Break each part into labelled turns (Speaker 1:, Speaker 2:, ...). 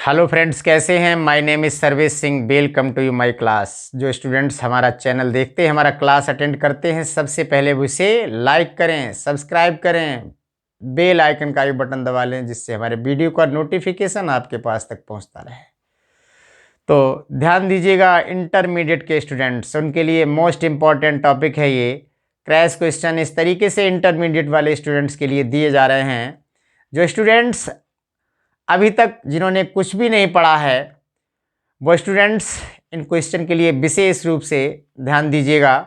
Speaker 1: Hello friends, कैसे हैं। My name is Sarvesh Singh. Welcome to you my class. जो students हमारा चैनल देखते हैं, हमारा क्लास अटेंड करते हैं, सबसे पहले वो इसे लाइक करें, सब्सक्राइब करें, बेल आइकन का भी बटन दबा लें, जिससे हमारे वीडियो का नोटिफिकेशन आपके पास तक पहुंचता रहे। तो ध्यान दीजिएगा, इंटरमीडिएट के स्टूडेंट्स, उनके लिए मोस्ट इम्पॉर्टेंट टॉपिक है ये। क्रैश क्वेश्चन इस तरीके से इंटरमीडिएट वाले स्टूडेंट्स के लिए दिए जा रहे हैं। जो स्टूडेंट्स अभी तक जिन्होंने कुछ भी नहीं पढ़ा है, वो स्टूडेंट्स इन क्वेश्चन के लिए विशेष रूप से ध्यान दीजिएगा।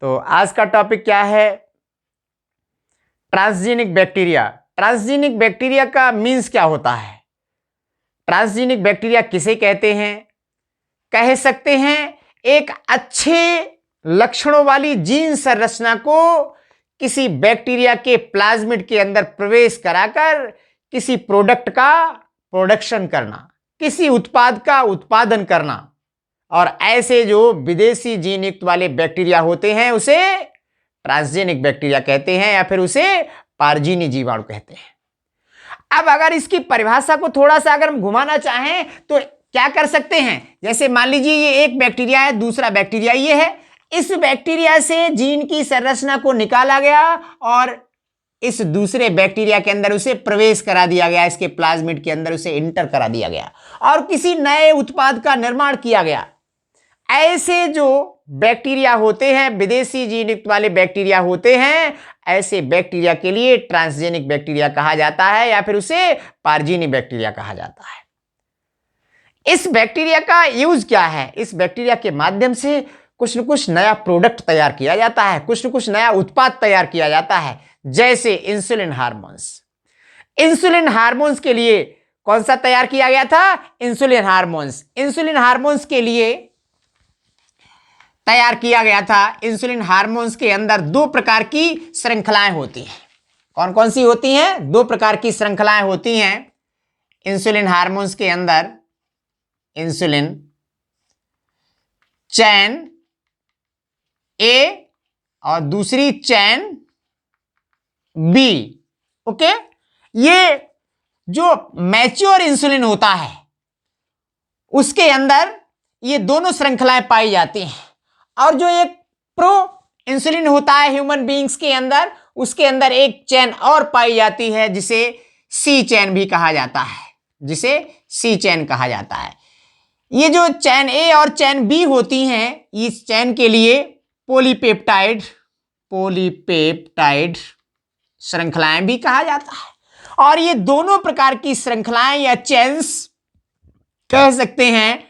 Speaker 1: तो आज का टॉपिक क्या है? Transgenic bacteria. ट्रांसजेनिक बैक्टीरिया का मीन्स क्या होता है? ट्रांसजेनिक बैक्टीरिया किसे कहते हैं? कह सकते हैं एक अच्छे लक्षणों वाली जीन संरचना को किसी बैक्टीरिया के प्लाज्मिड के अंदर प्रवेश कराकर किसी प्रोडक्ट का प्रोडक्शन करना, किसी उत्पाद का उत्पादन करना। और ऐसे जो विदेशी जीन युक्त वाले बैक्टीरिया होते हैं उसे ट्रांसजेनिक बैक्टीरिया कहते हैं, या फिर उसे पारजीनी जीवाणु कहते हैं। अब अगर इसकी परिभाषा को थोड़ा सा अगर हम घुमाना चाहें तो क्या कर सकते हैं? जैसे मान लीजिए ये एक बैक्टीरिया है, दूसरा बैक्टीरिया ये है। इस बैक्टीरिया से जीन की संरचना को निकाला गया और इस दूसरे बैक्टीरिया के अंदर उसे प्रवेश करा दिया गया, इसके प्लाज्मिड के अंदर उसे इंटर करा दिया गया और किसी नए उत्पाद का निर्माण किया गया। ऐसे जो बैक्टीरिया होते हैं, विदेशी जीन युक्त वाले बैक्टीरिया होते हैं, ऐसे बैक्टीरिया के लिए ट्रांसजेनिक बैक्टीरिया कहा जाता है, या फिर उसे पारजीनी बैक्टीरिया कहा जाता है। इस बैक्टीरिया का यूज क्या है? इस बैक्टीरिया के माध्यम से कुछ न कुछ नया प्रोडक्ट तैयार किया जाता है, कुछ न कुछ नया उत्पाद तैयार किया जाता है। जैसे इंसुलिन हार्मोन्स। इंसुलिन हार्मोन्स के लिए कौन सा तैयार किया गया था? Insulin hormones. इंसुलिन हार्मोन्स के लिए तैयार किया गया था। इंसुलिन हार्मोन्स के अंदर दो प्रकार की श्रृंखलाएं होती हैं। कौन कौन सी होती हैं? दो प्रकार की श्रृंखलाएं होती हैं इंसुलिन हार्मोन्स के अंदर। इंसुलिन चैन ए और दूसरी चैन बी। ओके, ये जो मैच्योर इंसुलिन होता है उसके अंदर ये दोनों श्रृंखलाएं पाई जाती हैं, और जो एक प्रो इंसुलिन होता है ह्यूमन बीइंग्स के अंदर, उसके अंदर एक चैन और पाई जाती है जिसे सी चैन भी कहा जाता है, जिसे सी चैन कहा जाता है। ये जो चैन ए और चैन बी होती हैं, इस चैन के लिए पॉलीपेप्टाइड श्रृंखलाएं भी कहा जाता है। और ये दोनों प्रकार की श्रृंखलाएं या चेन्स कह सकते हैं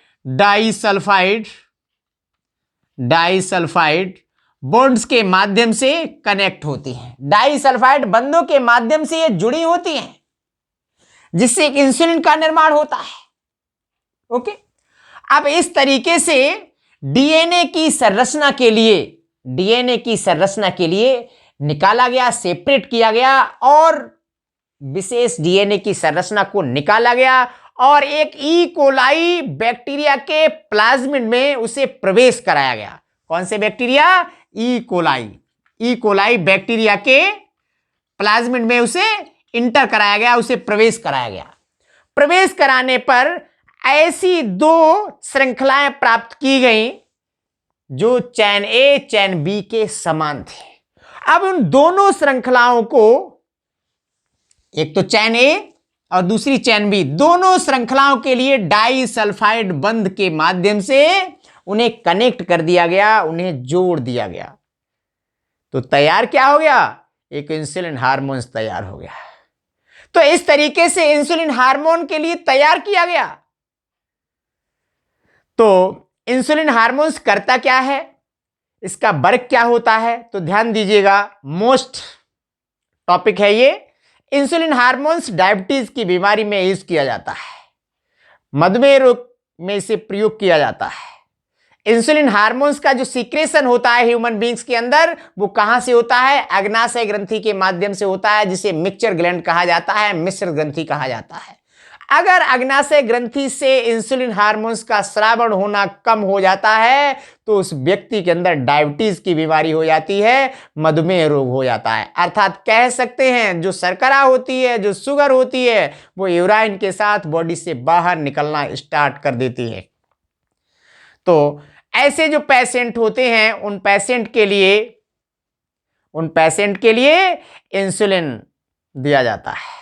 Speaker 1: डाइसल्फाइड बॉन्ड्स के माध्यम से कनेक्ट होती हैं। डाइसल्फाइड बंधों के माध्यम से ये जुड़ी होती हैं, जिससे एक इंसुलिन का निर्माण होता है। ओके, अब इस तरीके से डीएनए की संरचना के लिए निकाला गया, सेपरेट किया गया, और विशेष डीएनए की संरचना को निकाला गया और एक ई कोलाई बैक्टीरिया के प्लाज्मिड में उसे प्रवेश कराया गया। कौन से बैक्टीरिया? ई कोलाई बैक्टीरिया के प्लाज्मिड में उसे इंटर कराया गया, उसे प्रवेश कराया गया। प्रवेश कराने पर ऐसी दो श्रृंखलाएं प्राप्त की गई जो चैन ए चैन बी के समान थे। अब उन दोनों श्रृंखलाओं को, एक तो चैन ए और दूसरी चैन बी, दोनों श्रृंखलाओं के लिए डाइसल्फाइड बंध के माध्यम से उन्हें कनेक्ट कर दिया गया, उन्हें जोड़ दिया गया। तो तैयार क्या हो गया? एक इंसुलिन हार्मोन तैयार हो गया। तो इस तरीके से इंसुलिन हार्मोन के लिए तैयार किया गया। तो इंसुलिन हार्मोन्स करता क्या है, इसका वर्क क्या होता है? तो ध्यान दीजिएगा, मोस्ट टॉपिक है ये। इंसुलिन हार्मोन्स डायबिटीज की बीमारी में यूज किया जाता है, मधुमेह रोग में इसे प्रयोग किया जाता है। इंसुलिन हार्मोन्स का जो सीक्रेशन होता है ह्यूमन बीइंग्स के अंदर, वो कहां से होता है? अग्नाशय ग्रंथि के माध्यम से होता है, जिसे मिक्सचर ग्लैंड कहा जाता है, मिश्र ग्रंथि कहा जाता है। अगर अग्नाशय ग्रंथि से इंसुलिन हार्मोन्स का स्रावण होना कम हो जाता है तो उस व्यक्ति के अंदर डायबिटीज की बीमारी हो जाती है, मधुमेह रोग हो जाता है। अर्थात कह सकते हैं जो शर्करा होती है, जो शुगर होती है, वो यूराइन के साथ बॉडी से बाहर निकलना स्टार्ट कर देती है। तो ऐसे जो पेशेंट होते हैं उन पेशेंट के लिए इंसुलिन दिया जाता है।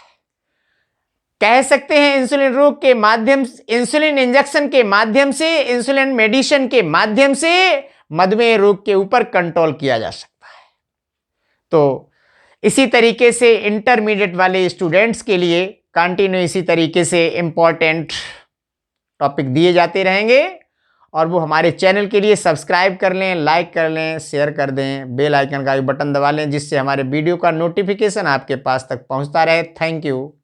Speaker 1: कह सकते हैं इंसुलिन रोग के माध्यम, इंसुलिन इंजेक्शन के माध्यम से, इंसुलिन मेडिसिन के माध्यम से मधुमेह रोग के ऊपर कंट्रोल किया जा सकता है। तो इसी तरीके से इंटरमीडिएट वाले स्टूडेंट्स के लिए कंटिन्यू इसी तरीके से इंपॉर्टेंट टॉपिक दिए जाते रहेंगे और वो हमारे चैनल के लिए सब्सक्राइब कर लें, लाइक कर लें, शेयर कर दें, बेल आइकन का भी बटन दबा लें जिससे हमारे वीडियो का नोटिफिकेशन आपके पास तक पहुंचता रहे। Thank you.